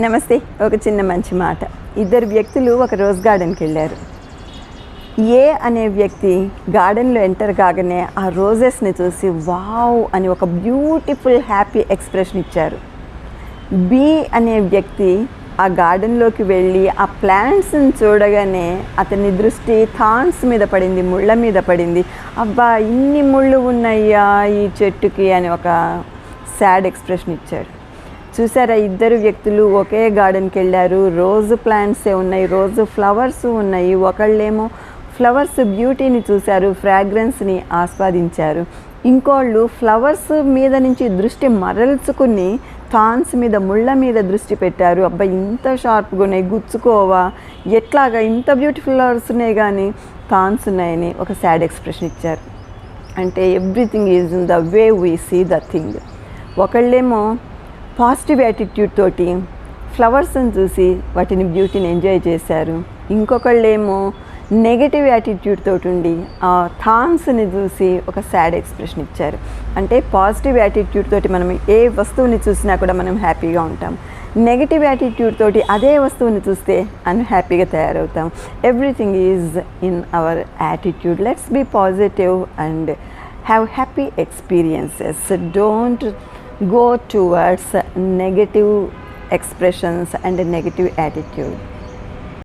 నమస్తే. ఒక చిన్న మంచి మాట. ఇద్దరు వ్యక్తులు ఒక రోజ్ గార్డెన్కి వెళ్ళారు. ఏ అనే వ్యక్తి గార్డెన్లో ఎంటర్ కాగానే ఆ రోజెస్ని చూసి వావ్ అని ఒక బ్యూటిఫుల్ హ్యాపీ ఎక్స్ప్రెషన్ ఇచ్చారు. బి అనే వ్యక్తి ఆ గార్డెన్లోకి వెళ్ళి ఆ ప్లాంట్స్ని చూడగానే అతని దృష్టి థాన్స్ మీద పడింది, ముళ్ళ మీద పడింది. అబ్బా, ఇన్ని ముళ్ళు ఉన్నాయా ఈ చెట్టుకి అని ఒక సాడ్ ఎక్స్ప్రెషన్ ఇచ్చాడు. చూసారా, ఇద్దరు వ్యక్తులు ఒకే గార్డెన్కి వెళ్ళారు. రోజు ప్లాంట్సే ఉన్నాయి, రోజు ఫ్లవర్స్ ఉన్నాయి. ఒకళ్ళేమో ఫ్లవర్స్ బ్యూటీని చూశారు, ఫ్రాగ్రెన్స్ని ఆస్వాదించారు. ఇంకోళ్ళు ఫ్లవర్స్ మీద నుంచి దృష్టి మరల్చుకుని థాన్స్ మీద, ముళ్ళ మీద దృష్టి పెట్టారు. అబ్బా, ఇంత షార్ప్గా ఉన్నాయి, గుచ్చుకోవా, ఎట్లాగా ఇంత బ్యూటిఫుల్ ఫ్లవర్స్ ఉన్నాయి కానీ థాన్స్ ఉన్నాయని ఒక సాడ్ ఎక్స్ప్రెషన్ ఇచ్చారు. అంటే everything is in the way we see the thing. ఒకళ్ళేమో పాజిటివ్ యాటిట్యూడ్ తోటి ఫ్లవర్స్ని చూసి వాటిని బ్యూటీని ఎంజాయ్ చేశారు. ఇంకొకళ్ళేమో నెగటివ్ యాటిట్యూడ్ తోటి ఉండి ఆ థాన్స్ని చూసి ఒక సాడ్ ఎక్స్ప్రెషన్ ఇచ్చారు. అంటే పాజిటివ్ యాటిట్యూడ్ తోటి మనం ఏ వస్తువుని చూసినా కూడా మనం హ్యాపీగా ఉంటాం. నెగటివ్ యాటిట్యూడ్ తోటి అదే వస్తువుని చూస్తే అన్హ్యాపీగా తయారవుతాం. Everything is in our attitude. Let's be positive and have happy experiences. Don't go towards negative expressions and a negative attitude.